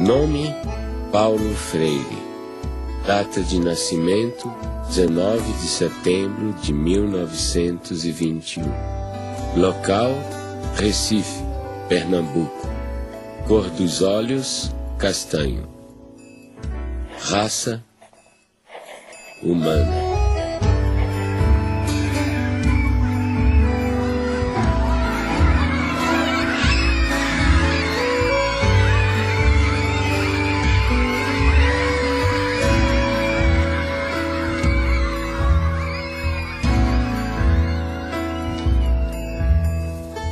Nome: Paulo Freire. Data de nascimento: 19 de setembro de 1921. Local: Recife, Pernambuco. Cor dos olhos: castanho. Raça: humana.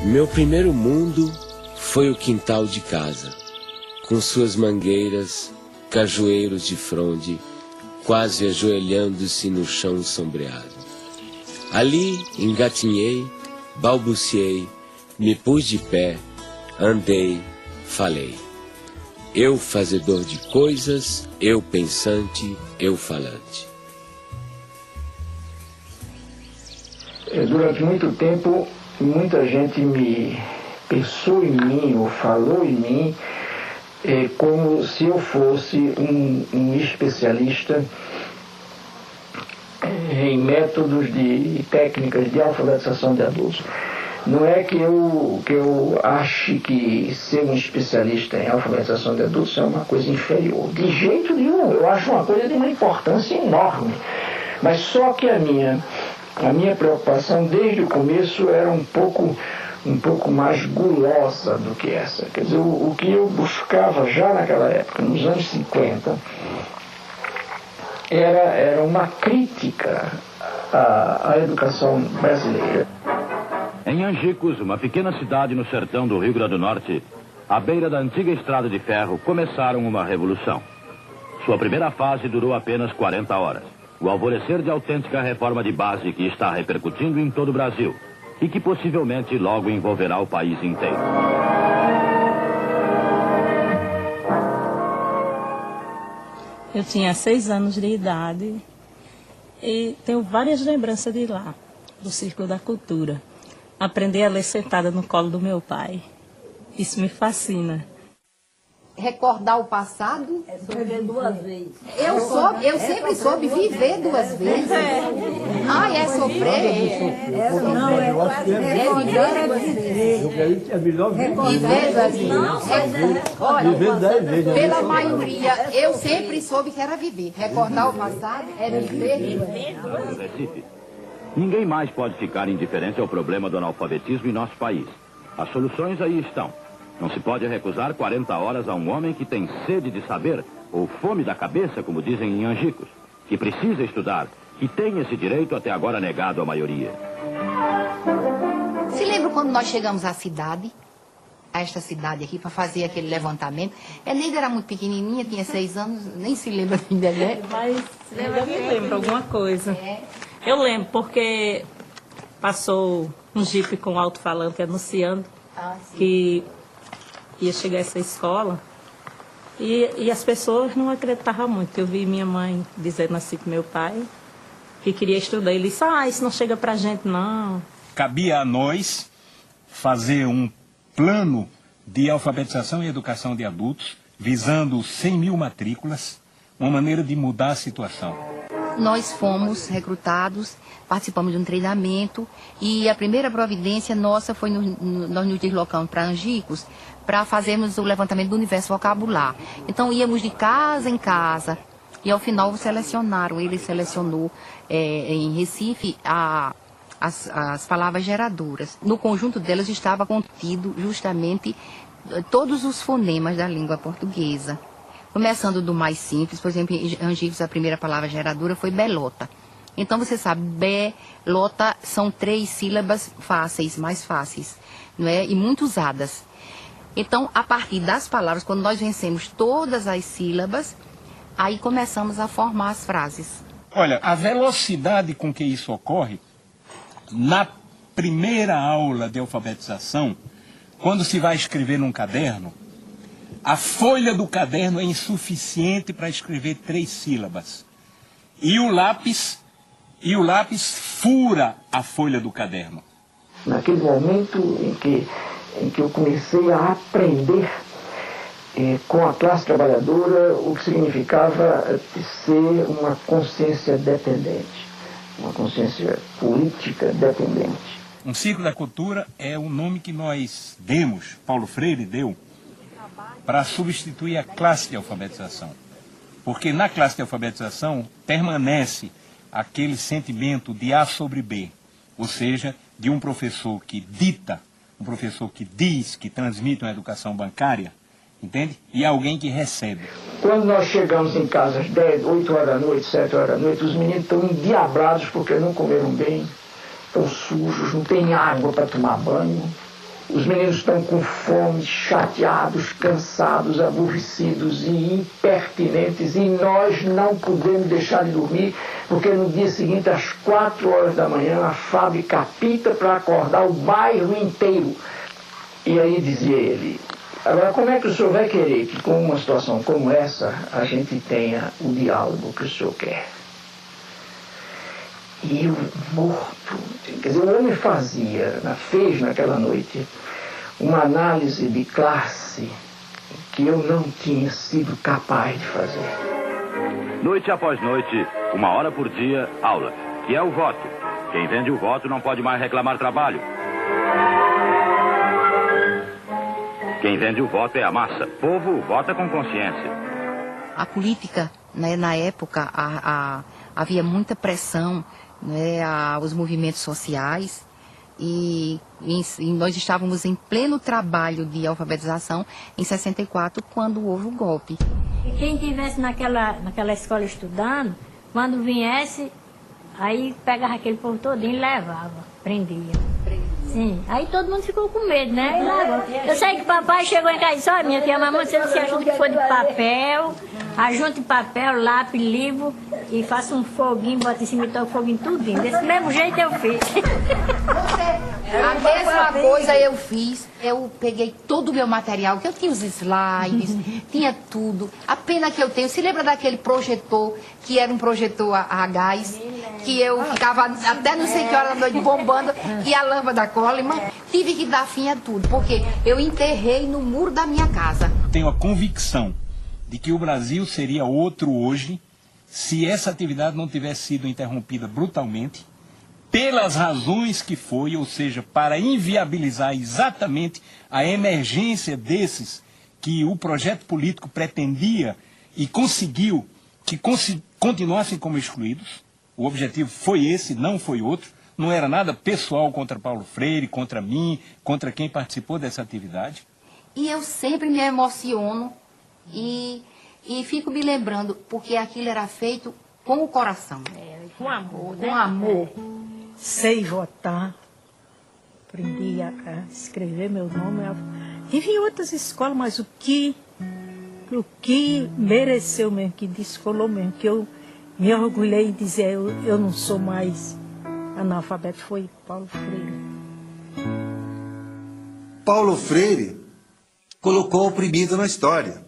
Meu primeiro mundo foi o quintal de casa, com suas mangueiras, cajueiros de fronde, quase ajoelhando-se no chão sombreado. Ali engatinhei, balbuciei, me pus de pé, andei, falei. Eu fazedor de coisas, eu pensante, eu falante. Durante muito tempo, muita gente me pensou em mim ou falou em mim como se eu fosse um especialista em métodos e técnicas de alfabetização de adultos. Não é que eu ache que ser um especialista em alfabetização de adultos é uma coisa inferior. De jeito nenhum, eu acho uma coisa de uma importância enorme. Mas só que a minha preocupação desde o começo era um pouco mais gulosa do que essa. Quer dizer, o que eu buscava já naquela época, nos anos 50, era uma crítica à educação brasileira. Em Angicos, uma pequena cidade no sertão do Rio Grande do Norte, à beira da antiga estrada de ferro, começaram uma revolução. Sua primeira fase durou apenas 40 horas. O alvorecer de autêntica reforma de base que está repercutindo em todo o Brasil e que possivelmente logo envolverá o país inteiro. Eu tinha 6 anos de idade e tenho várias lembranças de lá, do Círculo da Cultura. Aprendi a ler sentada no colo do meu pai. Isso me fascina. Recordar o passado? Viver 2 vezes. Eu sempre soube viver 2 vezes. Ai, é sofrer. Não, é Eu creio que é melhor viver 2 vezes. Olha, pela maioria, eu sempre soube que era viver. Recordar o passado é viver. Recife. Ninguém mais pode ficar indiferente ao problema do analfabetismo em nosso país. As soluções aí estão. Não se pode recusar 40 horas a um homem que tem sede de saber, ou fome da cabeça, como dizem em Angicos, que precisa estudar, que tem esse direito até agora negado à maioria. Se lembra quando nós chegamos à cidade, a esta cidade aqui, para fazer aquele levantamento? A Neida era muito pequenininha, tinha 6 anos, nem se lembra ainda, né? Mas eu me lembro alguma coisa. Eu lembro, porque passou um jipe com alto-falante anunciando que ia chegar a essa escola e as pessoas não acreditavam muito. Eu vi minha mãe dizendo assim com meu pai que queria estudar. Ele disse, isso não chega pra gente não. Cabia a nós fazer um plano de alfabetização e educação de adultos visando 100 mil matrículas, uma maneira de mudar a situação. Nós fomos recrutados, participamos de um treinamento e a primeira providência nossa foi nós nos deslocamos para Angicos para fazermos o levantamento do universo vocabular. Então íamos de casa em casa e ao final selecionaram, ele selecionou em Recife as palavras geradoras. No conjunto delas estava contido justamente todos os fonemas da língua portuguesa. Começando do mais simples, por exemplo, em Angicos a primeira palavra geradora foi belota. Então você sabe, belota são 3 sílabas fáceis, mais fáceis, não é? E muito usadas. Então, a partir das palavras, quando nós vencemos todas as sílabas, aí começamos a formar as frases. Olha, a velocidade com que isso ocorre, na primeira aula de alfabetização, quando se vai escrever num caderno, a folha do caderno é insuficiente para escrever 3 sílabas. E o lápis fura a folha do caderno. Naquele momento em que eu comecei a aprender, com a classe trabalhadora, o que significava ser uma consciência dependente, uma consciência política dependente. Um ciclo da cultura é o nome que nós demos, Paulo Freire deu, para substituir a classe de alfabetização. Porque na classe de alfabetização permanece aquele sentimento de A sobre B, ou seja, de um professor que dita, um professor que diz, que transmite uma educação bancária, entende? E alguém que recebe. Quando nós chegamos em casa às 10, 8 horas da noite, 7 horas da noite, os meninos estão endiabrados porque não comeram bem, estão sujos, não tem água para tomar banho. Os meninos estão com fome, chateados, cansados, aborrecidos e impertinentes, e nós não podemos deixar de dormir, porque no dia seguinte, às 4 horas da manhã, a fábrica apita para acordar o bairro inteiro. E aí dizia ele: agora, como é que o senhor vai querer que, com uma situação como essa, a gente tenha o diálogo que o senhor quer? E eu morto, quer dizer, o homem fez naquela noite uma análise de classe que eu não tinha sido capaz de fazer. Noite após noite, 1 hora por dia, aula, que é o voto. Quem vende o voto não pode mais reclamar trabalho. Quem vende o voto é a massa. Povo vota com consciência. A política, né, na época, havia muita pressão, né, os movimentos sociais, e nós estávamos em pleno trabalho de alfabetização em 64, quando houve o golpe. E quem estivesse naquela escola estudando, quando viesse, aí pegava aquele povo todinho e levava, prendia. Sim, aí todo mundo ficou com medo, né? Eu sei que papai chegou em casa e disse: olha, minha filha, mamãe, você ajuda que foi de papel, ajunte papel, lápis, livro, e faça um foguinho, bota em cima e toca o foguinho tudinho. Desse mesmo jeito eu fiz. A mesma coisa eu fiz. Eu peguei todo o meu material, que eu tinha os slides, tinha tudo. A pena que eu tenho, se lembra daquele projetor, que era um projetor a gás, que eu ficava até não sei que hora da noite bombando, e a lâmpada Coleman, tive que dar fim a tudo, porque eu enterrei no muro da minha casa. Tenho a convicção de que o Brasil seria outro hoje se essa atividade não tivesse sido interrompida brutalmente, pelas razões que foi, ou seja, para inviabilizar exatamente a emergência desses que o projeto político pretendia e conseguiu que continuassem como excluídos. O objetivo foi esse, não foi outro. Não era nada pessoal contra Paulo Freire, contra mim, contra quem participou dessa atividade. E eu sempre me emociono e fico me lembrando, porque aquilo era feito com o coração. Com amor, né? Com amor. Sei votar, aprendi a escrever meu nome. E vi outras escolas, mas o que mereceu mesmo, que descolou mesmo, que eu me orgulhei de dizer eu não sou mais analfabeto, foi Paulo Freire. Paulo Freire colocou o oprimido na história.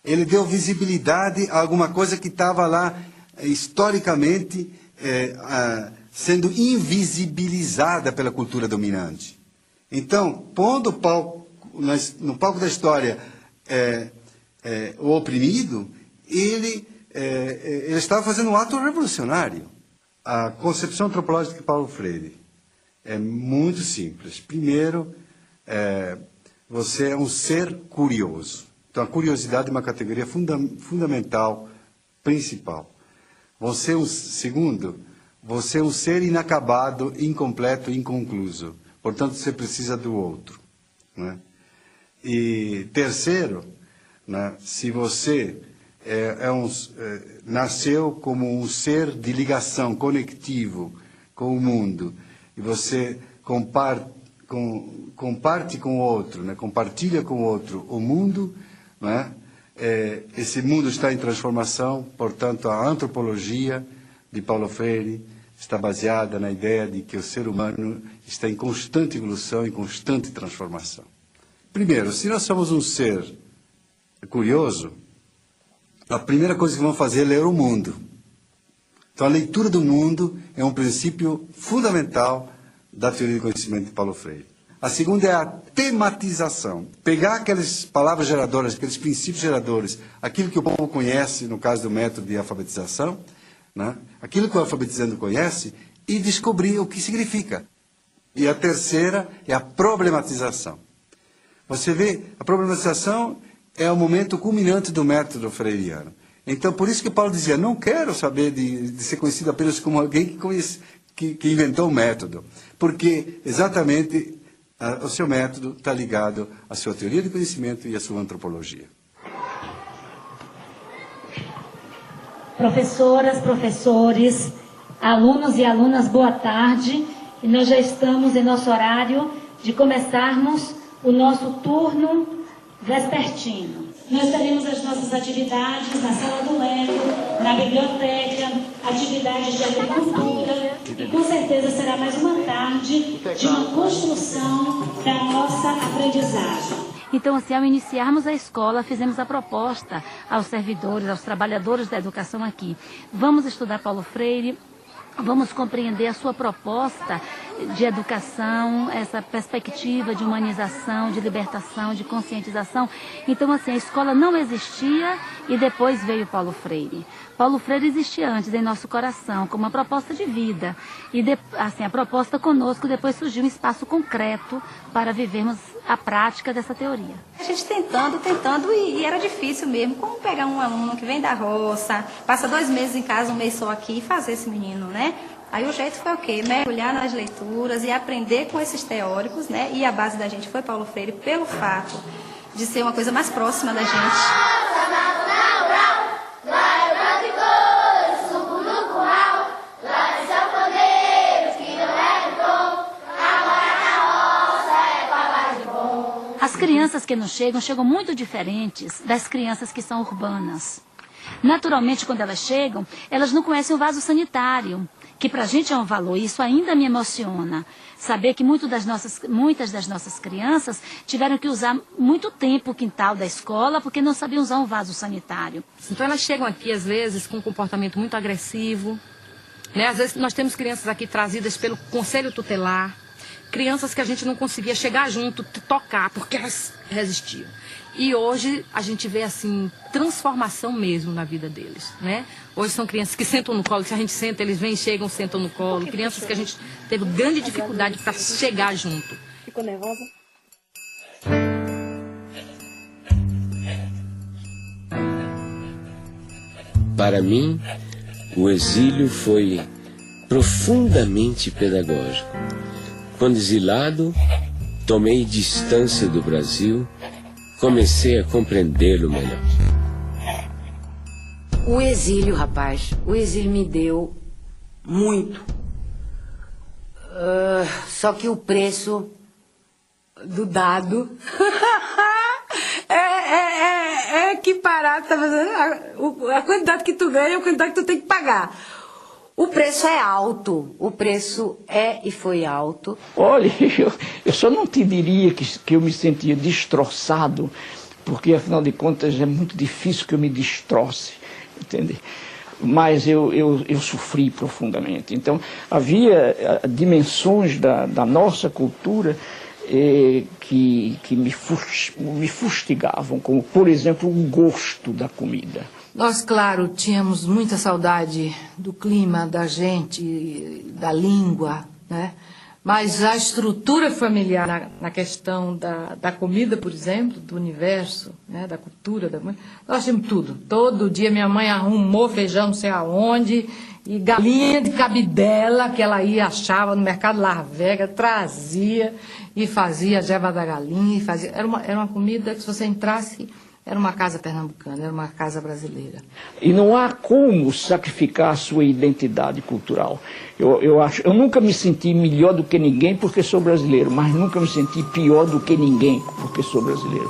Ele deu visibilidade a alguma coisa que estava lá historicamente sendo invisibilizada pela cultura dominante. Então, pondo no palco da história o oprimido, ele estava fazendo um ato revolucionário. A concepção antropológica de Paulo Freire é muito simples. Primeiro, você é um ser curioso. Então, a curiosidade é uma categoria fundamental, principal. Segundo, você é um ser inacabado, incompleto, inconcluso. Portanto, você precisa do outro. Né? E terceiro, né, se você nasceu como um ser de ligação, conectivo com o mundo, e você comparte com o outro, né, compartilha com o outro o mundo, né, esse mundo está em transformação. Portanto, a antropologia de Paulo Freire está baseada na ideia de que o ser humano está em constante evolução e constante transformação. Primeiro, se nós somos um ser curioso, a primeira coisa que vamos fazer é ler o mundo. Então, a leitura do mundo é um princípio fundamental da teoria do conhecimento de Paulo Freire. A segunda é a tematização. Pegar aquelas palavras geradoras, aqueles princípios geradores, aquilo que o povo conhece, no caso do método de alfabetização, né? Aquilo que o alfabetizando conhece, e descobrir o que significa. E a terceira é a problematização. Você vê, a problematização é o momento culminante do método freiriano. Então, por isso que Paulo dizia, não quero saber de ser conhecido apenas como alguém que inventou o método. Porque, exatamente, o seu método está ligado à sua teoria de conhecimento e à sua antropologia. Professoras, professores, alunos e alunas, boa tarde. E nós já estamos em nosso horário de começarmos o nosso turno vespertino. Nós teremos as nossas atividades na sala do Eco, na biblioteca, atividades de agricultura, e com certeza será mais uma tarde de uma construção da nossa aprendizagem. Então, assim, ao iniciarmos a escola, fizemos a proposta aos servidores, aos trabalhadores da educação aqui. Vamos estudar Paulo Freire, vamos compreender a sua proposta de educação, essa perspectiva de humanização, de libertação, de conscientização. Então, assim, a escola não existia e depois veio Paulo Freire. Paulo Freire existia antes em nosso coração, como uma proposta de vida. E, assim, a proposta conosco, depois surgiu um espaço concreto para vivermos a prática dessa teoria. A gente tentando, e era difícil mesmo. Como pegar um aluno que vem da roça, passa 2 meses em casa, 1 mês só aqui, e fazer esse menino, né? Aí o jeito foi o quê? Mergulhar nas leituras e aprender com esses teóricos, né? E a base da gente foi Paulo Freire, pelo fato de ser uma coisa mais próxima da gente. As crianças que nos chegam muito diferentes das crianças que são urbanas. Naturalmente, quando elas chegam, elas não conhecem o vaso sanitário, que para a gente é um valor. Isso ainda me emociona. Saber que muitas das nossas crianças tiveram que usar muito tempo o quintal da escola porque não sabiam usar um vaso sanitário. Então elas chegam aqui, às vezes, com um comportamento muito agressivo. Né? Às vezes nós temos crianças aqui trazidas pelo conselho tutelar, crianças que a gente não conseguia chegar junto, tocar, porque elas resistiam. E hoje a gente vê, assim, transformação mesmo na vida deles, né? Hoje são crianças que sentam no colo, se a gente senta, eles vêm, chegam, sentam no colo. Crianças que a gente teve grande dificuldade para chegar junto. Ficou nervosa? Para mim, o exílio foi profundamente pedagógico. Quando exilado, tomei distância do Brasil, comecei a compreendê-lo melhor. O exílio, rapaz, o exílio me deu muito. Só que o preço do dado é equiparado, tá fazendo? A quantidade que tu ganha é a quantidade que tu tem que pagar. O preço é alto, o preço é e foi alto. Olha, eu só não te diria que eu me sentia destroçado, porque afinal de contas é muito difícil que eu me destroce, entende? Mas eu sofri profundamente. Então havia dimensões da nossa cultura que me fustigavam, como por exemplo o gosto da comida. Nós, claro, tínhamos muita saudade do clima, da gente, da língua, né? Mas a estrutura familiar na questão da comida, por exemplo, do universo, né? Da cultura, nós tínhamos tudo. Todo dia minha mãe arrumou feijão não sei aonde, e galinha de cabidela que ela ia, achava no mercado Las Vegas, trazia e fazia a jeva da galinha. Era uma comida que se você entrasse... Era uma casa pernambucana, era uma casa brasileira. E não há como sacrificar a sua identidade cultural. Eu nunca me senti melhor do que ninguém porque sou brasileiro, mas nunca me senti pior do que ninguém porque sou brasileiro.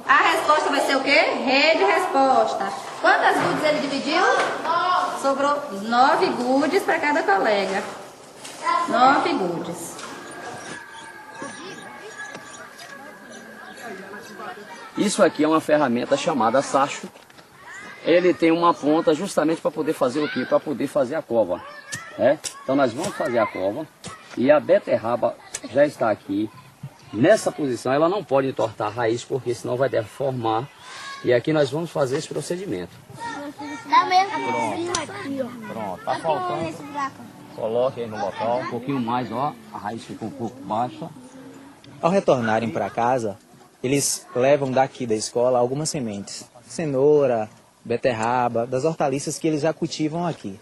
A resposta vai ser o quê? Rede resposta. Quantas dúvidas ele dividiu? 9. sobrou 9 gudes para cada colega. 9 gudes. Isso aqui é uma ferramenta chamada sacho. Ele tem uma ponta justamente para poder fazer o quê? Para poder fazer a cova. Então nós vamos fazer a cova e a beterraba já está aqui. Nessa posição ela não pode entortar a raiz porque senão vai deformar. E aqui nós vamos fazer esse procedimento. Pronto, tá faltando. Coloque aí no local, um pouquinho mais, ó, a raiz ficou um pouco baixa. Ao retornarem para casa, eles levam daqui da escola algumas sementes. Cenoura, beterraba, das hortaliças que eles já cultivam aqui.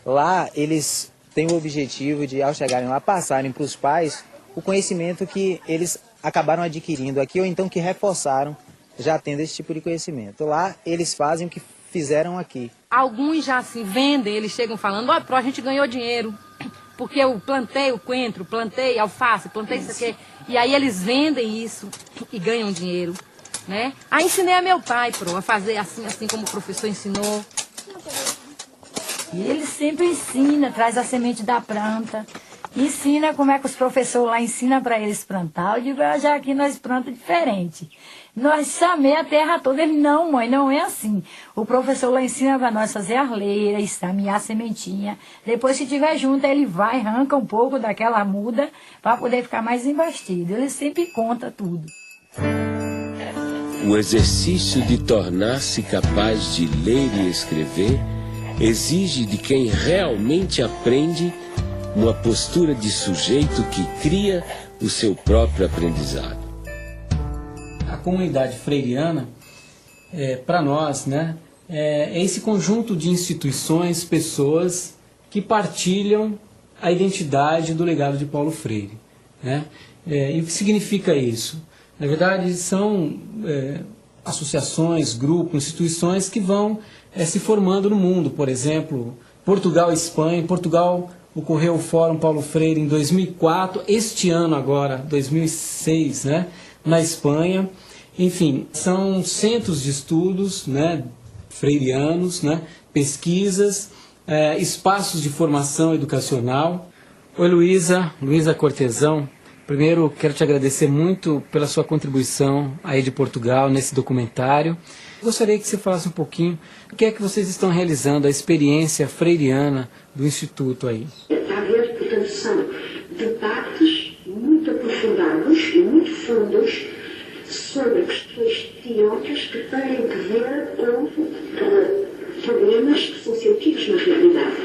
Lá eles têm o objetivo de, ao chegarem lá, passarem para os pais o conhecimento que eles acabaram adquirindo aqui ou então que reforçaram já tendo esse tipo de conhecimento. Lá eles fazem o que fizeram aqui. Alguns já assim vendem, eles chegam falando, ó, a gente ganhou dinheiro, porque eu plantei o coentro, plantei alface, plantei isso aqui. E aí eles vendem isso e ganham dinheiro, né? Aí ensinei a meu pai, a fazer assim como o professor ensinou. E ele sempre ensina, traz a semente da planta, ensina como é que os professores lá ensinam para eles plantar. Eu digo, já aqui nós plantamos diferente. Nós chamei a terra toda. Ele, não, mãe, não é assim. O professor lá ensina para nós fazer arleira, estamear a sementinha. Depois, se tiver junto, ele vai, arranca um pouco daquela muda para poder ficar mais embastido. Ele sempre conta tudo. O exercício de tornar-se capaz de ler e escrever exige de quem realmente aprende uma postura de sujeito que cria o seu próprio aprendizado. A comunidade freiriana, para nós, né, é esse conjunto de instituições, pessoas que partilham a identidade do legado de Paulo Freire, né? E o que significa isso? Na verdade, são associações, grupos, instituições que vão se formando no mundo. Por exemplo, Portugal e Espanha. Em Portugal ocorreu o Fórum Paulo Freire em 2004, este ano agora, 2006, né, na Espanha. Enfim, são centros de estudos, né, freirianos, né, pesquisas, espaços de formação educacional. Oi, Luísa Cortesão. Primeiro, quero te agradecer muito pela sua contribuição aí de Portugal nesse documentário. Gostaria que você falasse um pouquinho o que é que vocês estão realizando, a experiência freiriana do Instituto aí. Está a ver, portanto, são debates muito aprofundados e muito fundos sobre questões teóricas que têm que ver com problemas que são sentidos na realidade.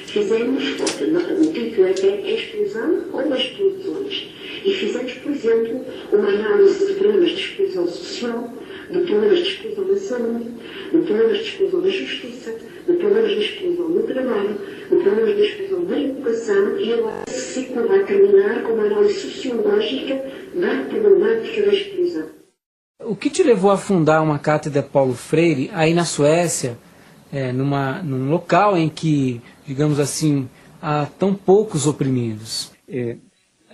Fizemos, o título é Exclusão ou Exclusões, e fizemos, por exemplo, uma análise de problemas de exclusão social, de problemas de exclusão da saúde, de problemas de exclusão da justiça, de problemas de exclusão do trabalho, de problemas de exclusão da educação, e agora esse ciclo vai terminar com uma análise sociológica da problemática da exclusão. O que te levou a fundar uma cátedra Paulo Freire aí na Suécia, num local em que, digamos assim, há tão poucos oprimidos?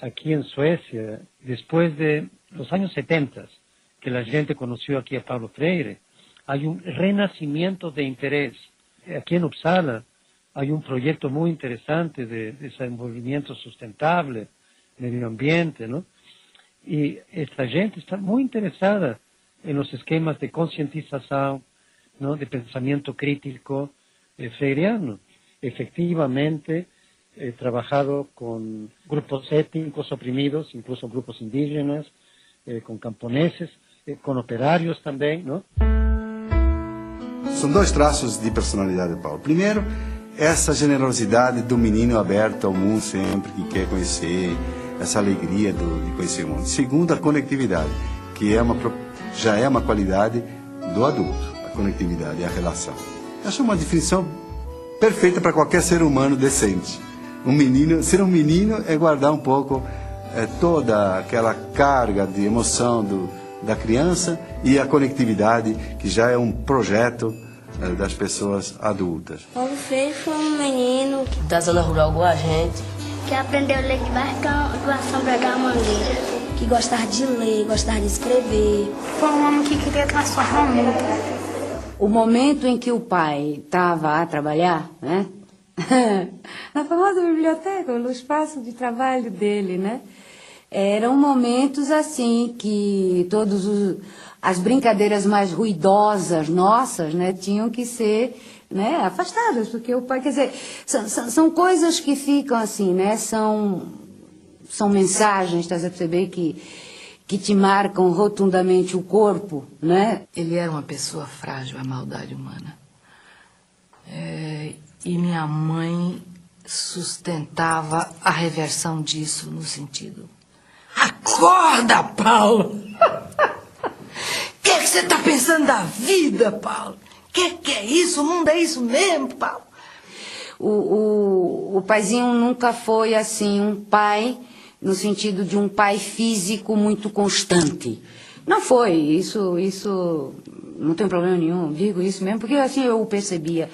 Aqui em Suécia, depois dos anos 70, que a gente conheceu aqui a Paulo Freire, há renascimento de interesse. Aqui em Uppsala, há projeto muito interessante de desenvolvimento sustentável, meio ambiente, não? E esta gente está muito interessada nos esquemas de conscientização, não, de pensamento crítico freiriano. Efectivamente, he trabajado con grupos étnicos oprimidos, incluso grupos indígenas, con camponeses, con operários também, não? São dois traços de personalidade de Paulo. Primeiro, essa generosidade do menino aberto ao mundo sempre, que quer conhecer, essa alegria de conhecer o mundo. Segundo, a conectividade, que já é uma qualidade do adulto, a conectividade e a relação. Acho uma definição perfeita para qualquer ser humano decente. Ser um menino é guardar um pouco toda aquela carga de emoção da criança e a conectividade, que já é um projeto das pessoas adultas. Paulo Freire foi um menino da zona rural igual a gente, que aprendeu a ler debaixo da sombra da mangueira, que gostava de ler, gostava de escrever. Foi um homem que queria transformar o mundo. O momento em que o pai estava a trabalhar, né? Na famosa biblioteca, no espaço de trabalho dele, né? Eram momentos assim que as brincadeiras mais ruidosas nossas, né, tinham que ser, né, afastadas, porque o pai, quer dizer, são coisas que ficam assim, né? São mensagens, estás a perceber, que te marcam rotundamente o corpo, né? Ele era uma pessoa frágil à maldade humana. E minha mãe sustentava a reversão disso no sentido: acorda, Paulo! O que você está pensando da vida, Paulo? Que é isso? O mundo é isso mesmo, Paulo? O paizinho nunca foi assim um pai no sentido de um pai físico muito constante. Não foi, isso não tem problema nenhum, digo isso mesmo, porque assim eu o percebia.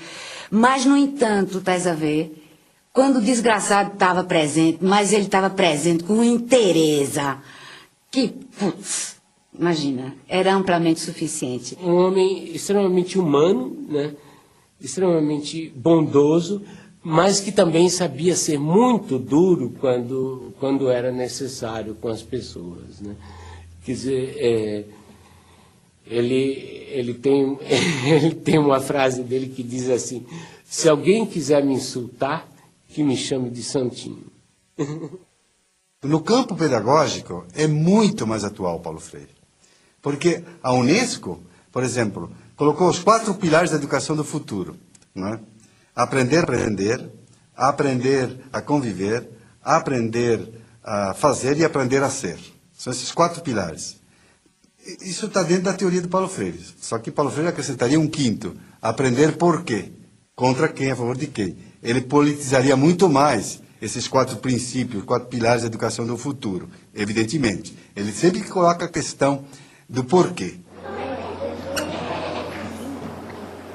Mas, no entanto, estás a ver, quando o desgraçado estava presente, mas ele estava presente com interesa, que, putz, imagina, era amplamente suficiente. Um homem extremamente humano, né? Extremamente bondoso, mas que também sabia ser muito duro quando era necessário com as pessoas, né? Quer dizer, ele tem uma frase dele que diz assim: se alguém quiser me insultar, que me chame de santinho. No campo pedagógico é muito mais atual Paulo Freire, porque a Unesco, por exemplo, colocou os 4 pilares da educação do futuro, não é? Aprender a conviver, aprender a fazer e aprender a ser. São esses 4 pilares. Isso está dentro da teoria do Paulo Freire. Só que Paulo Freire acrescentaria um 5º: aprender por quê, contra quem, a favor de quem. Ele politizaria muito mais esses 4 princípios, 4 pilares da educação do futuro, evidentemente. Ele sempre coloca a questão do porquê.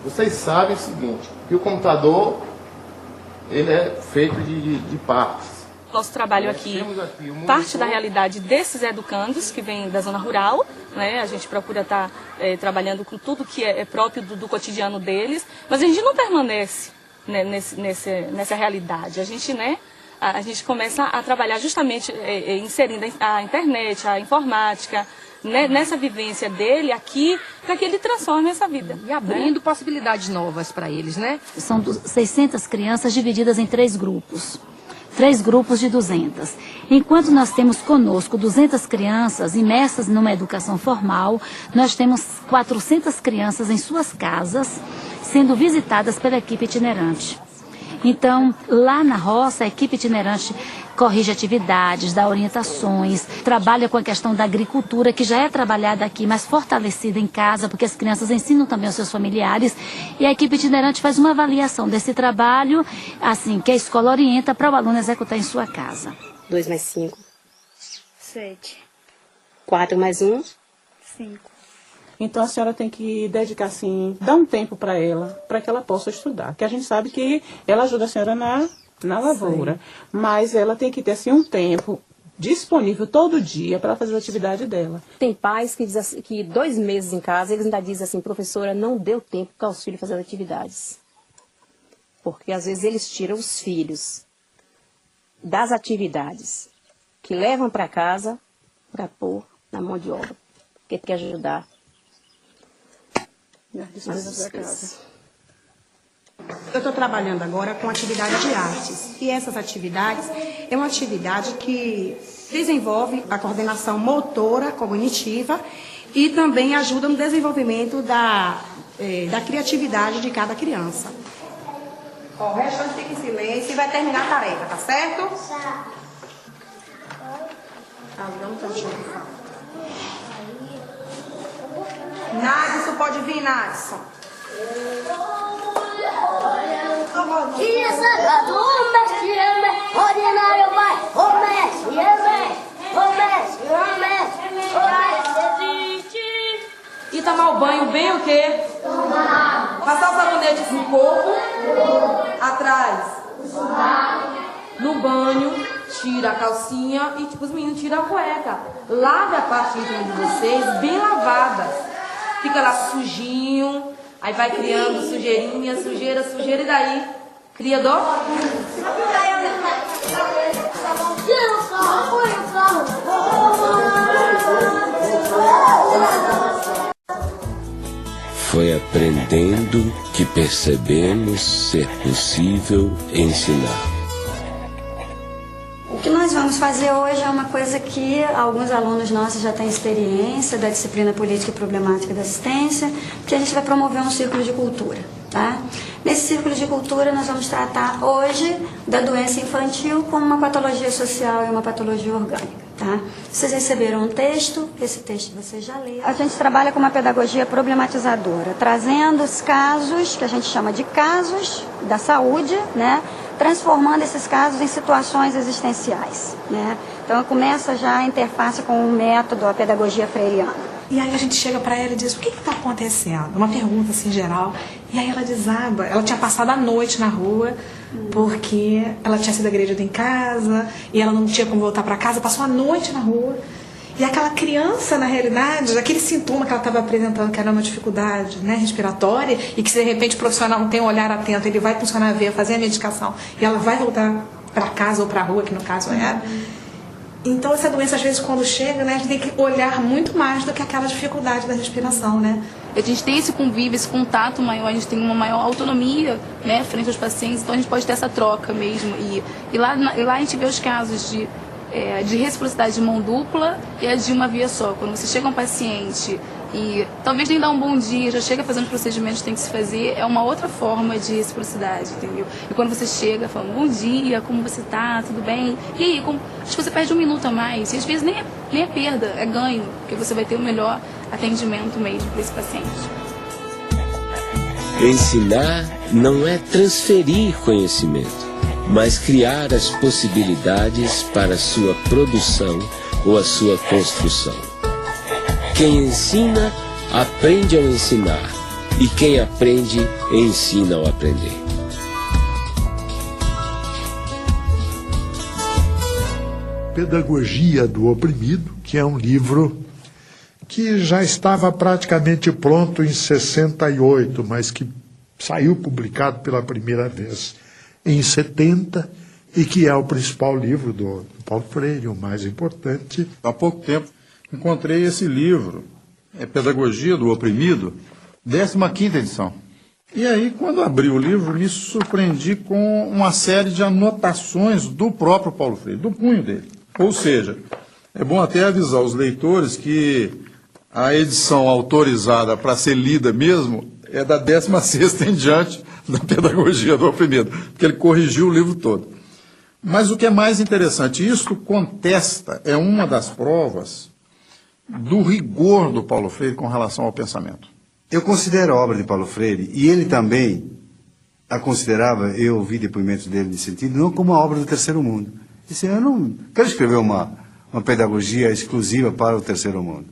Vocês sabem o seguinte, que o computador ele é feito de partes. Nosso trabalho aqui parte da realidade desses educandos que vêm da zona rural, né? A gente procura estar trabalhando com tudo que é próprio do cotidiano deles, mas a gente não permanece, né, nessa realidade. A gente começa a trabalhar justamente inserindo a internet, a informática, né, nessa vivência dele aqui, para que ele transforme essa vida. E abrindo possibilidades novas para eles, né? São 600 crianças divididas em 3 grupos. 3 grupos de 200. Enquanto nós temos conosco 200 crianças imersas numa educação formal, nós temos 400 crianças em suas casas, sendo visitadas pela equipe itinerante. Então, lá na roça, a equipe itinerante corrige atividades, dá orientações, trabalha com a questão da agricultura, que já é trabalhada aqui, mas fortalecida em casa, porque as crianças ensinam também aos seus familiares, e a equipe itinerante faz uma avaliação desse trabalho, assim, que a escola orienta para o aluno executar em sua casa. 2 mais 5. 7. 4 mais 1. 5. Então a senhora tem que dedicar, assim, dar um tempo para ela, para que ela possa estudar. Que a gente sabe que ela ajuda a senhora na lavoura, sim, mas ela tem que ter, assim, um tempo disponível todo dia para fazer a atividade dela. Tem pais que dizem assim, que 2 meses em casa, eles ainda dizem assim: professora, não deu tempo para os filhos fazer atividades. Porque às vezes eles tiram os filhos das atividades que levam para casa para pôr na mão de obra, porque tem que ajudar. Eu estou trabalhando agora com atividade de artes. E essas atividades é uma atividade que desenvolve a coordenação motora, cognitiva e também ajuda no desenvolvimento da criatividade de cada criança. O restante fica em silêncio e vai terminar a tarefa, tá certo? Tá. Não tá deixando. Nadson, pode vir, Nadson. E tomar o banho bem o quê? Passar o sabonete no corpo, atrás. No banho, tira a calcinha e tipo, os meninos tiram a cueca. Lave a parte íntima de vocês bem lavada. Fica lá sujinho, Aí vai criando sujeirinha, sujeira, sujeira, e daí cria dó. Foi aprendendo que percebemos ser possível ensinar. O que nós vamos fazer hoje é uma coisa que alguns alunos nossos já têm experiência da disciplina Política e Problemática da Assistência, que a gente vai promover um círculo de cultura. Tá? Nesse círculo de cultura nós vamos tratar hoje da doença infantil como uma patologia social e uma patologia orgânica. Tá? Vocês receberam um texto, esse texto vocês já leram. A gente trabalha com uma pedagogia problematizadora, trazendo os casos, que a gente chama de casos da saúde, né? Transformando esses casos em situações existenciais. Né? Então começa já a interface com o método, a pedagogia freiriana. E aí a gente chega para ela e diz, o que está acontecendo? Uma pergunta assim geral. E aí ela desaba. Ela tinha passado a noite na rua, porque ela tinha sido agredida em casa, e ela não tinha como voltar para casa, passou a noite na rua. E aquela criança, na realidade, aquele sintoma que ela estava apresentando, que era uma dificuldade, né, respiratória, e que se de repente o profissional não tem um olhar atento, ele vai funcionar a veia, fazer a medicação, e ela vai voltar para casa ou para a rua, que no caso era. Então essa doença, às vezes, quando chega, né, a gente tem que olhar muito mais do que aquela dificuldade da respiração, né? A gente tem esse convívio, esse contato maior, a gente tem uma maior autonomia, né, frente aos pacientes, então a gente pode ter essa troca mesmo. E lá a gente vê os casos de reciprocidade de mão dupla e a de uma via só. Quando você chega a um paciente e talvez nem dá um bom dia, já chega fazendo os procedimentos que tem que se fazer, é uma outra forma de reciprocidade, entendeu? E quando você chega falando, bom dia, como você tá, tudo bem? E aí, acho que você perde um minuto a mais, e às vezes nem é perda, é ganho, porque você vai ter o melhor atendimento mesmo para esse paciente. Ensinar não é transferir conhecimento, mas criar as possibilidades para a sua produção ou a sua construção. Quem ensina, aprende ao ensinar, e quem aprende, ensina ao aprender. Pedagogia do Oprimido, que é um livro que já estava praticamente pronto em 68, mas que saiu publicado pela primeira vez em 70, e que é o principal livro do Paulo Freire, o mais importante. Há pouco tempo encontrei esse livro, Pedagogia do Oprimido, 15ª edição. E aí, quando abri o livro, me surpreendi com uma série de anotações do próprio Paulo Freire, do punho dele. Ou seja, é bom até avisar os leitores que a edição autorizada para ser lida mesmo é da 16ª em diante da Pedagogia do Oprimido, porque ele corrigiu o livro todo. Mas o que é mais interessante, isto contesta, é uma das provas do rigor do Paulo Freire com relação ao pensamento. Eu considero a obra de Paulo Freire, e ele também a considerava, eu ouvi depoimentos dele nesse sentido, não como uma obra do terceiro mundo. Disse, eu não quero escrever uma pedagogia exclusiva para o terceiro mundo.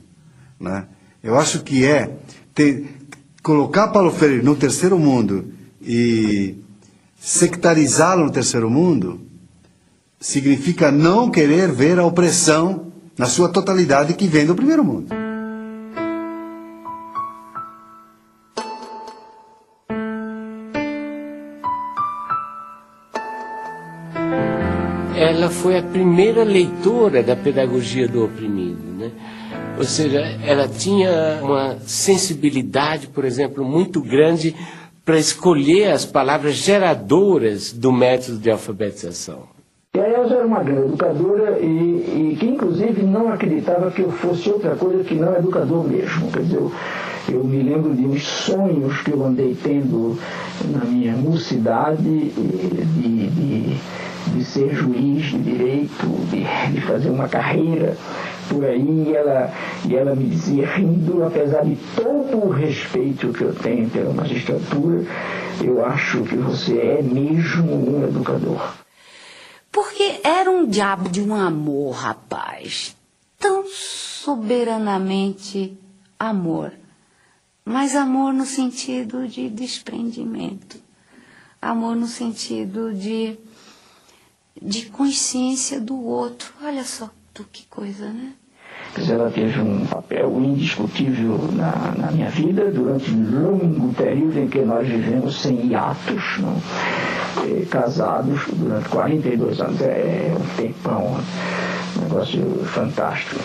Né? Eu acho que colocar Paulo Freire no terceiro mundo e sectarizá-lo no terceiro mundo significa não querer ver a opressão na sua totalidade que vem do primeiro mundo. Ela foi a primeira leitora da Pedagogia do Oprimido, né? Ou seja, ela tinha uma sensibilidade, por exemplo, muito grande para escolher as palavras geradoras do método de alfabetização. E a Elza era uma grande educadora e que, inclusive, não acreditava que eu fosse outra coisa que não educador mesmo. Quer dizer, eu me lembro de uns sonhos que eu andei tendo na minha mocidade de ser juiz de direito, de fazer uma carreira por aí, e ela me dizia, rindo, apesar de todo o respeito que eu tenho pela magistratura, eu acho que você é mesmo um educador. Porque era um diabo de um amor, rapaz, tão soberanamente amor, mas amor no sentido de desprendimento, amor no sentido de consciência do outro. Olha só que coisa, né? Quer dizer, ela teve um papel indiscutível na minha vida durante um longo período em que nós vivemos sem hiatos, não? Casados durante 42 anos. É um tempão, um negócio fantástico.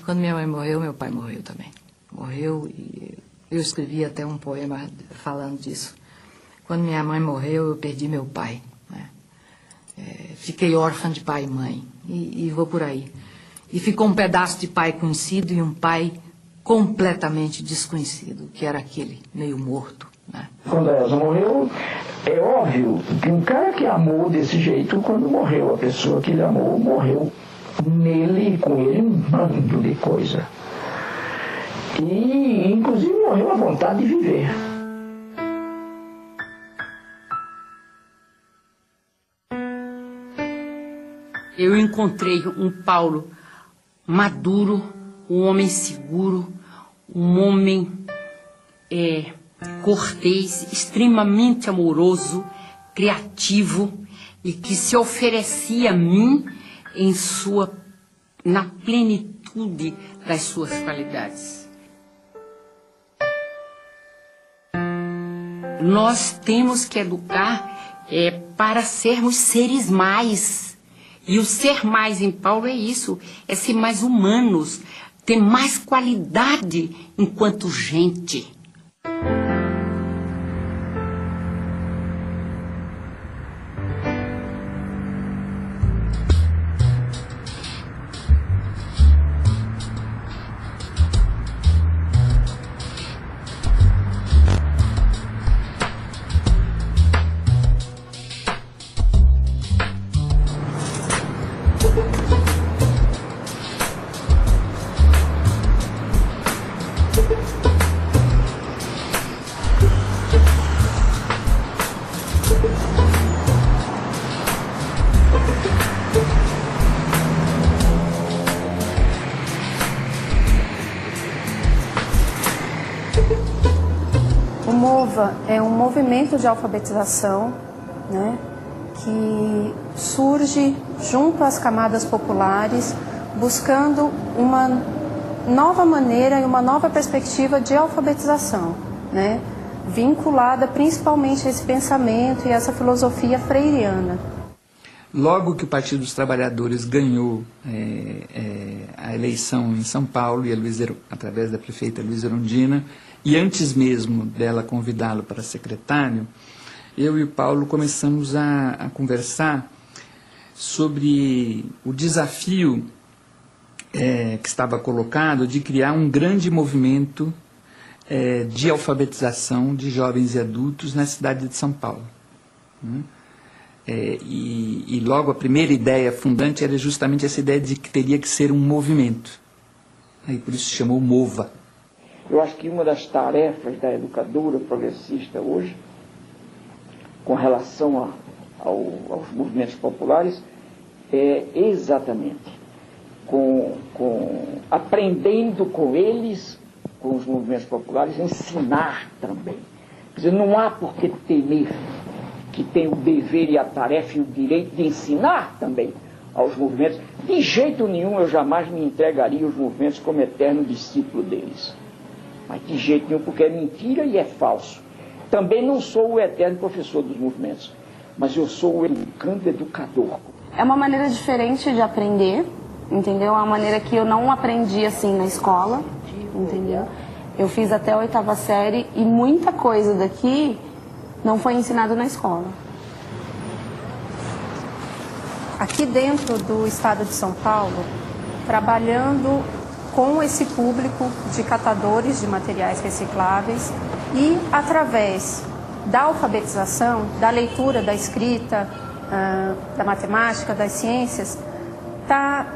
Quando minha mãe morreu, meu pai morreu também. Morreu e eu escrevi até um poema falando disso. Quando minha mãe morreu, eu perdi meu pai, né? Fiquei órfã de pai e mãe e vou por aí. E ficou um pedaço de pai conhecido e um pai completamente desconhecido, que era aquele meio morto, né? Quando a Elza morreu, é óbvio que um cara que amou desse jeito, quando morreu, a pessoa que ele amou, morreu nele e com ele um bando de coisa. E, inclusive, morreu a vontade de viver. Eu encontrei um Paulo maduro, um homem seguro, um homem cortês, extremamente amoroso, criativo e que se oferecia a mim na plenitude das suas qualidades. Nós temos que educar para sermos seres mais. E o ser mais em Paulo é isso, é ser mais humanos, ter mais qualidade enquanto gente. É um movimento de alfabetização, né, que surge junto às camadas populares, buscando uma nova maneira e uma nova perspectiva de alfabetização, né, vinculada principalmente a esse pensamento e essa filosofia freiriana. Logo que o Partido dos Trabalhadores ganhou a eleição em São Paulo, e através da prefeita Luísa Erundina, e antes mesmo dela convidá-lo para secretário, eu e o Paulo começamos a conversar sobre o desafio que estava colocado de criar um grande movimento de alfabetização de jovens e adultos na cidade de São Paulo. E logo a primeira ideia fundante era justamente essa ideia de que teria que ser um movimento. Aí por isso se chamou MOVA. Eu acho que uma das tarefas da educadora progressista hoje, com relação aos movimentos populares, é exatamente aprendendo com eles, com os movimentos populares, ensinar também. Quer dizer, não há por que temer, que tem o dever e a tarefa e o direito de ensinar também aos movimentos. De jeito nenhum eu jamais me entregaria aos movimentos como eterno discípulo deles. Mas de jeito nenhum, porque é mentira e é falso. Também não sou o eterno professor dos movimentos, mas eu sou o educador. É uma maneira diferente de aprender, entendeu? É uma maneira que eu não aprendi assim na escola, entendeu? Eu fiz até a 8ª série e muita coisa daqui não foi ensinado na escola. Aqui dentro do estado de São Paulo, trabalhando com esse público de catadores de materiais recicláveis e através da alfabetização, da leitura, da escrita, da matemática, das ciências, está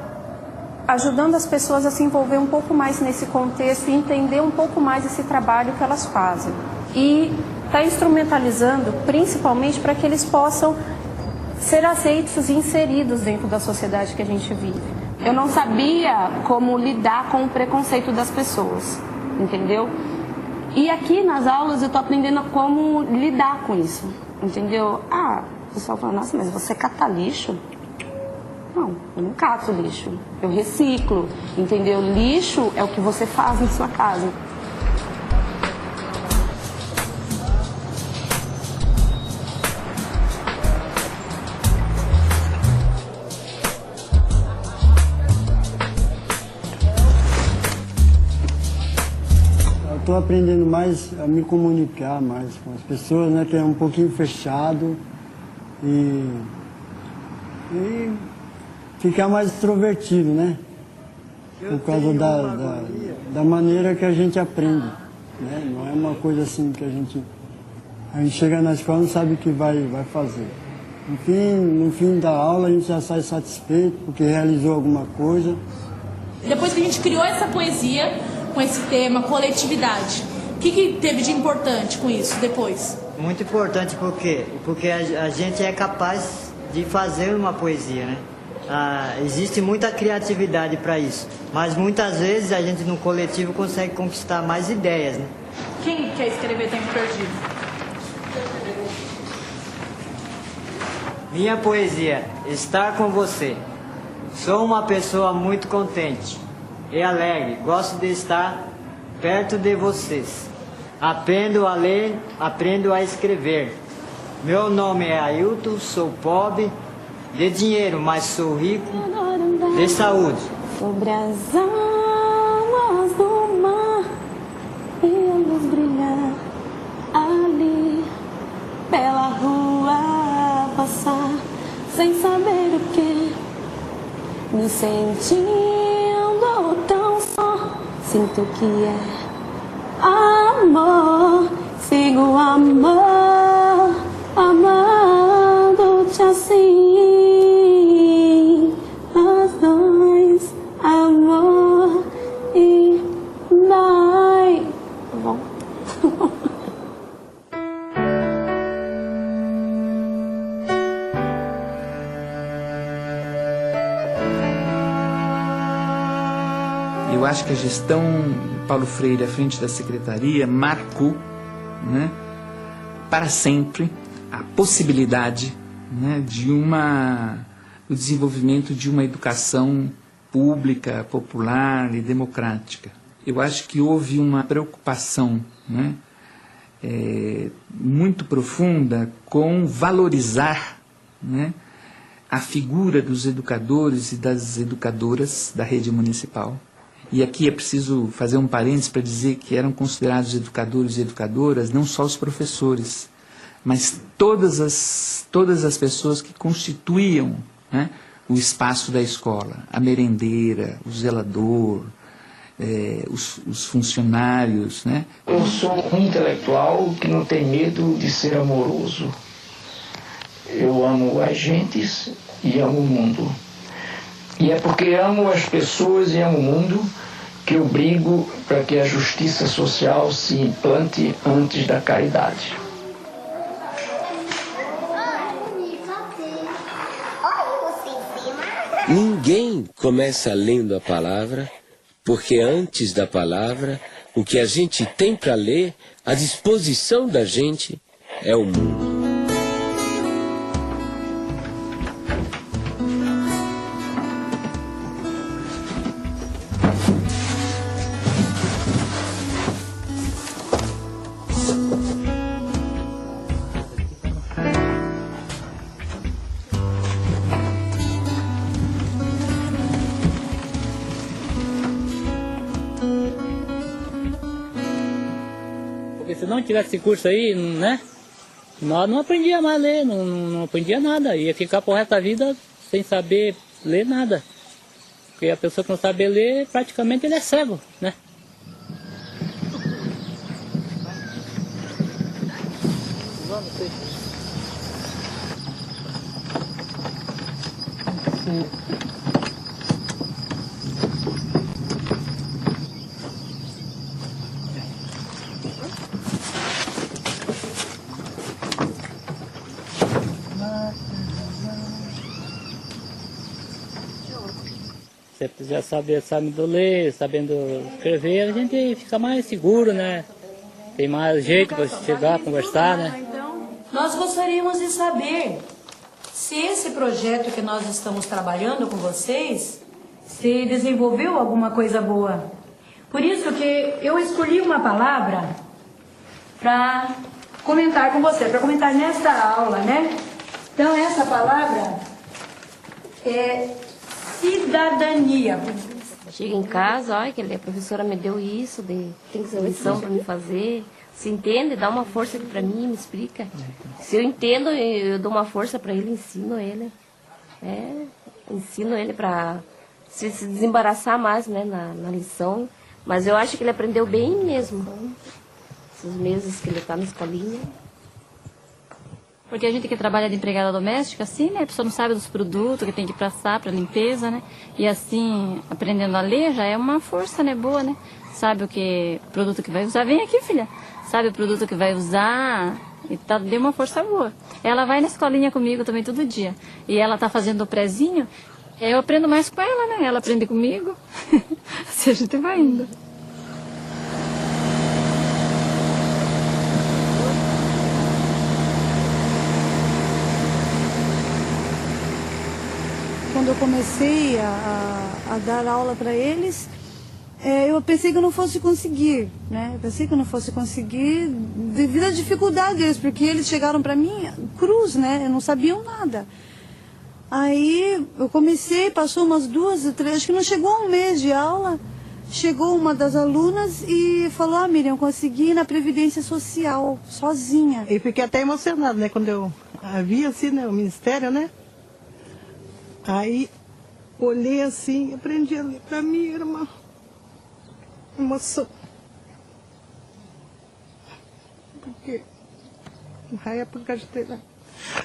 ajudando as pessoas a se envolver um pouco mais nesse contexto e entender um pouco mais esse trabalho que elas fazem. E está instrumentalizando principalmente para que eles possam ser aceitos e inseridos dentro da sociedade que a gente vive. Eu não sabia como lidar com o preconceito das pessoas, entendeu? E aqui nas aulas eu estou aprendendo como lidar com isso, entendeu? O pessoal fala, nossa, mas você cata lixo? Não, eu não cato lixo, eu reciclo, entendeu? Lixo é o que você faz em sua casa. Estou aprendendo mais a me comunicar mais com as pessoas, né, que é um pouquinho fechado e ficar mais extrovertido, né? Por causa da maneira que a gente aprende, né? Não é uma coisa assim que a gente chega na escola e não sabe o que vai fazer. No fim da aula a gente já sai satisfeito porque realizou alguma coisa. Depois que a gente criou essa poesia, com esse tema, coletividade, o que teve de importante com isso depois? Muito importante porque a gente é capaz de fazer uma poesia, né? Existe muita criatividade para isso, mas muitas vezes a gente no coletivo consegue conquistar mais ideias, né? Quem quer escrever Tempo Perdido? Minha poesia, estar com você. Sou uma pessoa muito contente e alegre, gosto de estar perto de vocês. Aprendo a ler, aprendo a escrever. Meu nome é Ailton, sou pobre de dinheiro, mas sou rico de saúde. Sobre as águas do mar e a luz brilhar ali pela rua passar sem saber o que, me sentindo tão só, sinto que é amor, sigo amor, amando-te assim, nós dois, amor e nós. Tá bom? Eu acho que a gestão Paulo Freire à frente da secretaria marcou, né, para sempre a possibilidade, né, do desenvolvimento de uma educação pública, popular e democrática. Eu acho que houve uma preocupação, né, muito profunda com valorizar, né, a figura dos educadores e das educadoras da rede municipal. E aqui é preciso fazer um parênteses para dizer que eram considerados educadores e educadoras não só os professores, mas todas as pessoas que constituíam, né, o espaço da escola, a merendeira, o zelador, os funcionários, né? Eu sou um intelectual que não tem medo de ser amoroso. Eu amo as gentes e amo o mundo. E é porque amo as pessoas e amo o mundo que eu brigo para que a justiça social se implante antes da caridade. Ninguém começa lendo a palavra, porque antes da palavra, o que a gente tem para ler, à disposição da gente, é o mundo. Se não tivesse esse curso aí, né, nós não aprendíamos mais a ler, não aprendia nada, ia ficar pro resto da vida sem saber ler nada. Porque a pessoa que não sabe ler, praticamente ele é cego, né? Se já sabendo ler, sabendo escrever, a gente fica mais seguro, né? Tem mais jeito para chegar, conversar, né? Nós gostaríamos de saber se esse projeto que nós estamos trabalhando com vocês, se desenvolveu alguma coisa boa. Por isso que eu escolhi uma palavra para comentar com você, para comentar nesta aula, né? Então, essa palavra é cidadania. Chega em casa, olha que a professora me deu isso, tem lição para me fazer. Se entende, dá uma força aqui para mim, me explica. Se eu entendo, eu dou uma força para ele, ensino ele. Ensino ele para se desembaraçar mais, né, na lição. Mas eu acho que ele aprendeu bem mesmo. Esses meses que ele está na escolinha. Porque a gente que trabalha de empregada doméstica, assim, né? A pessoa não sabe dos produtos que tem que passar para limpeza, né? E assim, aprendendo a ler já é uma força, né? Boa, né? Sabe o produto que vai usar. Vem aqui, filha. Sabe o produto que vai usar. E deu uma força boa. Ela vai na escolinha comigo também todo dia. E ela tá fazendo o prezinho. Eu aprendo mais com ela, né? Ela aprende comigo. Assim a gente vai indo. Quando eu comecei a dar aula para eles, eu pensei que eu não fosse conseguir, né? Eu pensei que eu não fosse conseguir devido à dificuldade deles, porque eles chegaram para mim cruz, né? Não sabiam nada. Aí eu comecei, passou umas 2 ou 3, acho que não chegou um mês de aula, chegou uma das alunas e falou: Miriam, eu consegui ir na Previdência Social, sozinha. Eu fiquei até emocionada, né? Quando eu vi assim, né, o Ministério, né? Aí, olhei assim, aprendi a ler. Para mim era uma emoção. Porque na época a gente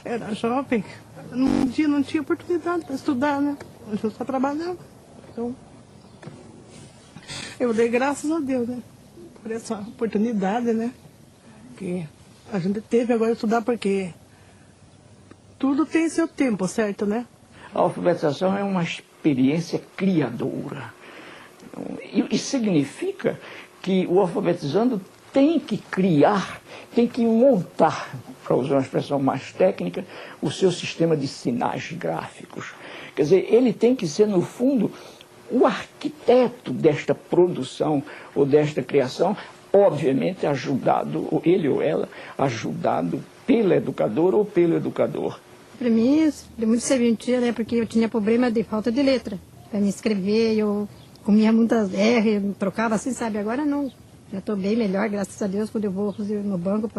era jovem, num dia não tinha oportunidade para estudar, né? A gente só trabalhava. Então, eu dei graças a Deus, né? Por essa oportunidade, né? Que a gente teve agora de estudar, porque tudo tem seu tempo, certo, né? A alfabetização é uma experiência criadora. E significa que o alfabetizando tem que criar, tem que montar, para usar uma expressão mais técnica, o seu sistema de sinais gráficos. Quer dizer, ele tem que ser, no fundo, o arquiteto desta produção ou desta criação, obviamente ajudado, ou ele ou ela, ajudado pelo educador ou pelo educador. Para mim, deu muito serventia, né? Porque eu tinha problema de falta de letra. Para me escrever, eu comia muitas R, eu trocava assim, sabe? Agora não. Já estou bem melhor, graças a Deus. Quando eu vou fazer no banco,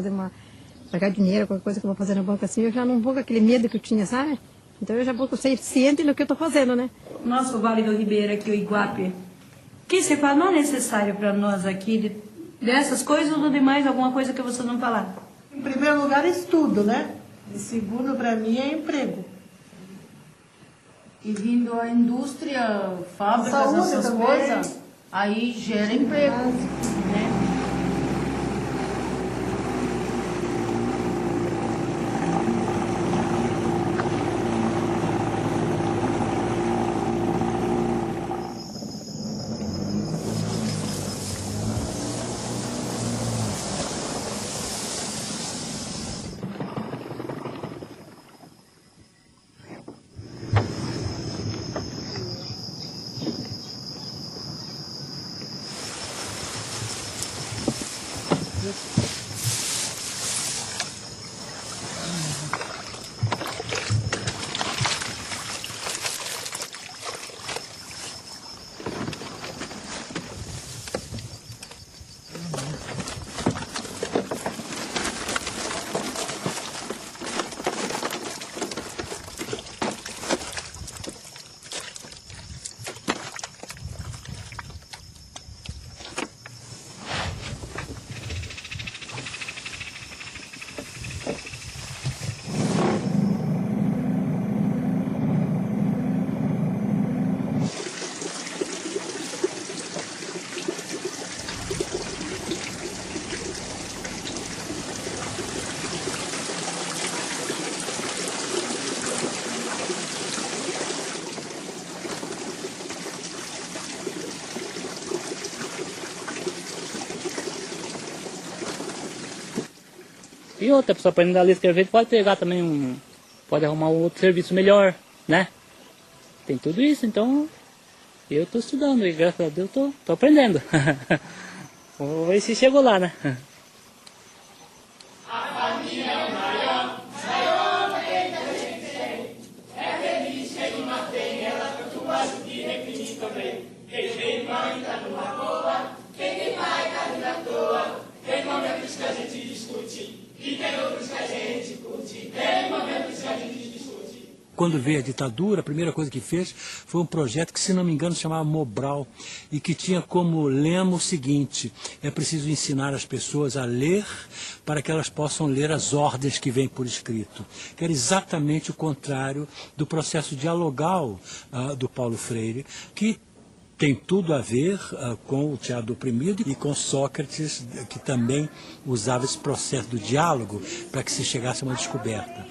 pagar dinheiro, qualquer coisa que eu vou fazer no banco assim, eu já não vou com aquele medo que eu tinha, sabe? Então eu já vou ciente do que eu estou fazendo, né? Nosso Vale do Ribeira aqui, o Iguape, o que você fala não é necessário para nós aqui, dessas coisas ou de mais alguma coisa que você não falar? Em primeiro lugar, estudo, né? E segundo, para mim, é emprego. E vindo a indústria, fábricas, Saúde essas também. coisas, aí gera emprego, né? E outra pessoa aprendendo a ler e escrever, pode pegar também pode arrumar um outro serviço melhor, né? Tem tudo isso, então eu estou estudando e graças a Deus estou aprendendo. Vamos ver se chegou lá, né? Quando veio a ditadura, a primeira coisa que fez foi um projeto que, se não me engano, se chamava Mobral, e que tinha como lema o seguinte: é preciso ensinar as pessoas a ler para que elas possam ler as ordens que vêm por escrito. Que era exatamente o contrário do processo dialogal do Paulo Freire, que tem tudo a ver com o teatro do oprimido e com Sócrates, que também usava esse processo do diálogo para que se chegasse a uma descoberta.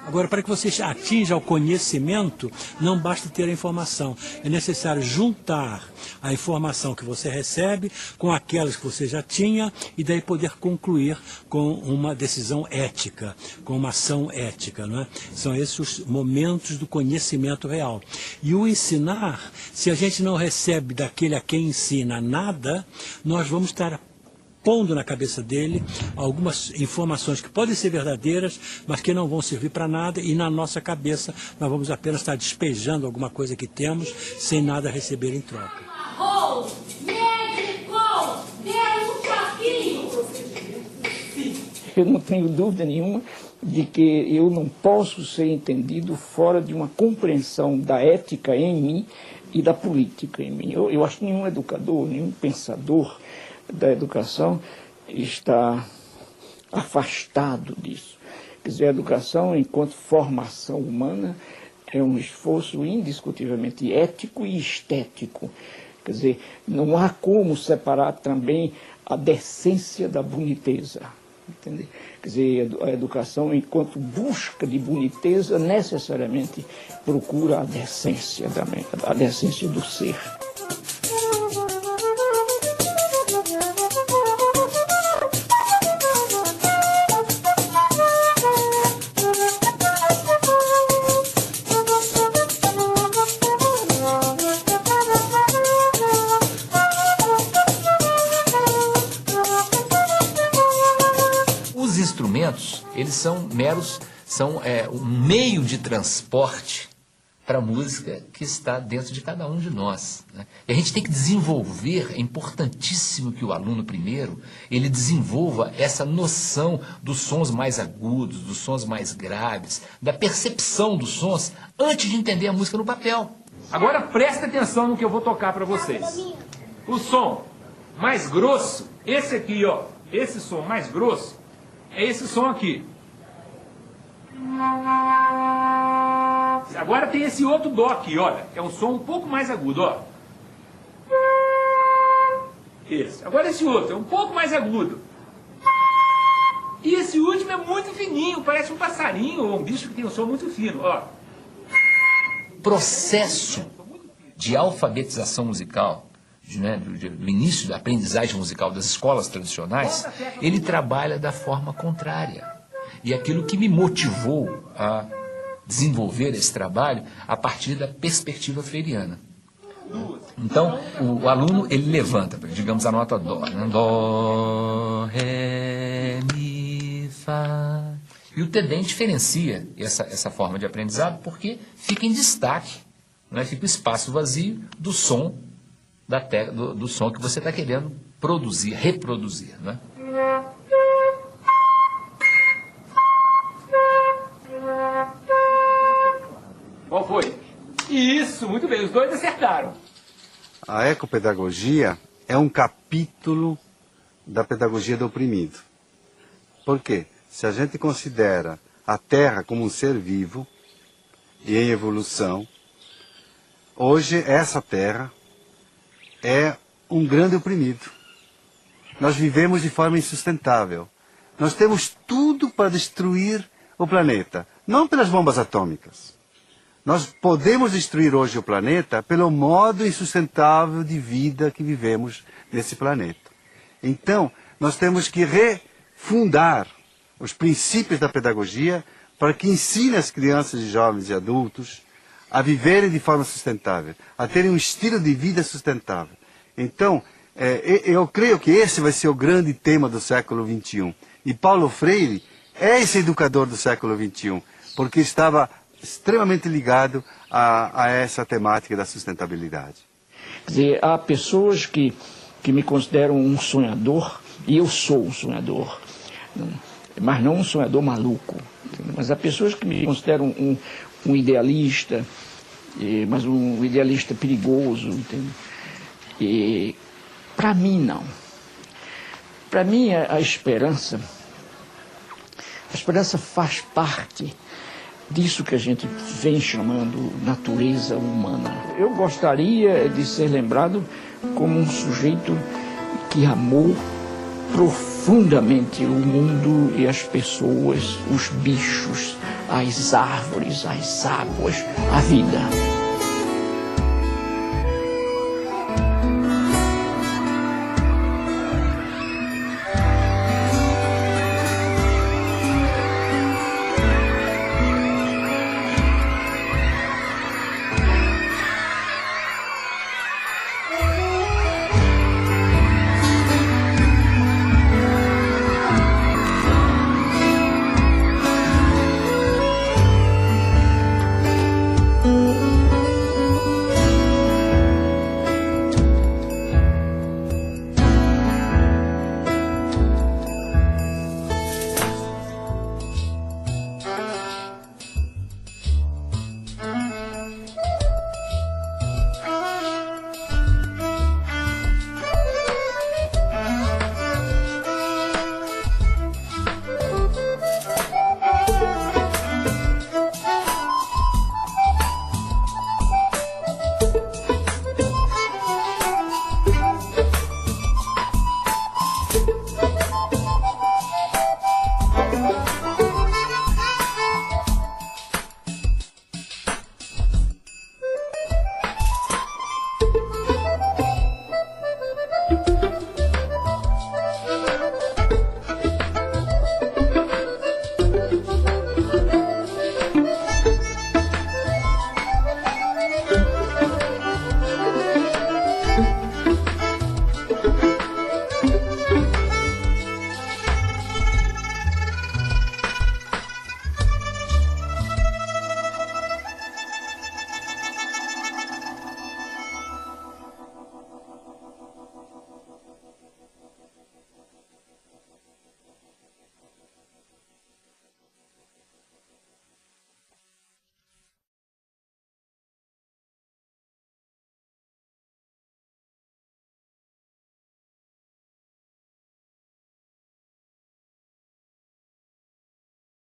Agora, para que você atinja o conhecimento, não basta ter a informação. É necessário juntar a informação que você recebe com aquelas que você já tinha e daí poder concluir com uma decisão ética, com uma ação ética, não é? São esses os momentos do conhecimento real. E o ensinar, se a gente não recebe daquele a quem ensina nada, nós vamos estar pondo na cabeça dele algumas informações que podem ser verdadeiras, mas que não vão servir para nada, e na nossa cabeça nós vamos apenas estar despejando alguma coisa que temos sem nada receber em troca. Eu não tenho dúvida nenhuma de que eu não posso ser entendido fora de uma compreensão da ética em mim e da política em mim. Eu acho que nenhum educador, nenhum pensador da educação está afastado disso. Quer dizer, a educação, enquanto formação humana, é um esforço indiscutivelmente ético e estético. Quer dizer, não há como separar também a decência da boniteza. Entende? Quer dizer, a educação, enquanto busca de boniteza, necessariamente procura a decência do ser. Eles são um meio de transporte para a música que está dentro de cada um de nós, né? E a gente tem que desenvolver, é importantíssimo que o aluno primeiro, ele desenvolva essa noção dos sons mais agudos, dos sons mais graves, da percepção dos sons, antes de entender a música no papel. Agora presta atenção no que eu vou tocar para vocês. O som mais grosso, esse aqui, ó, esse som mais grosso, é esse som aqui. Agora tem esse outro dó aqui, olha. É um som um pouco mais agudo, ó. Esse. Agora esse outro é um pouco mais agudo. E esse último é muito fininho, parece um passarinho ou um bicho que tem um som muito fino, ó. Processo de alfabetização musical, né, do início da aprendizagem musical das escolas tradicionais, ele trabalha da forma contrária. E aquilo que me motivou a desenvolver esse trabalho a partir da perspectiva freiriana. Então, o aluno, ele levanta, digamos, a nota dó, né? Dó, ré, mi, fá. E o TEDEM diferencia essa forma de aprendizado porque fica em destaque, né? Fica o espaço vazio do som, do som que você está querendo produzir, reproduzir, né? Qual foi? Isso, muito bem, os dois acertaram. A ecopedagogia é um capítulo da pedagogia do oprimido. Por quê? Se a gente considera a Terra como um ser vivo e em evolução, hoje essa Terra é um grande oprimido. Nós vivemos de forma insustentável. Nós temos tudo para destruir o planeta, não pelas bombas atômicas. Nós podemos destruir hoje o planeta pelo modo insustentável de vida que vivemos nesse planeta. Então, nós temos que refundar os princípios da pedagogia para que ensine as crianças, jovens e adultos a viverem de forma sustentável, a terem um estilo de vida sustentável. Então, eu creio que esse vai ser o grande tema do século XXI. E Paulo Freire é esse educador do século XXI, porque estava extremamente ligado a essa temática da sustentabilidade. Quer dizer, há pessoas que me consideram um sonhador, e eu sou um sonhador, mas não um sonhador maluco. Mas há pessoas que me consideram um idealista, mas um idealista perigoso, entende? E para mim não. Para mim a esperança faz parte disso que a gente vem chamando natureza humana. Eu gostaria de ser lembrado como um sujeito que amou profundamente o mundo e as pessoas, os bichos, as árvores, as águas, a vida.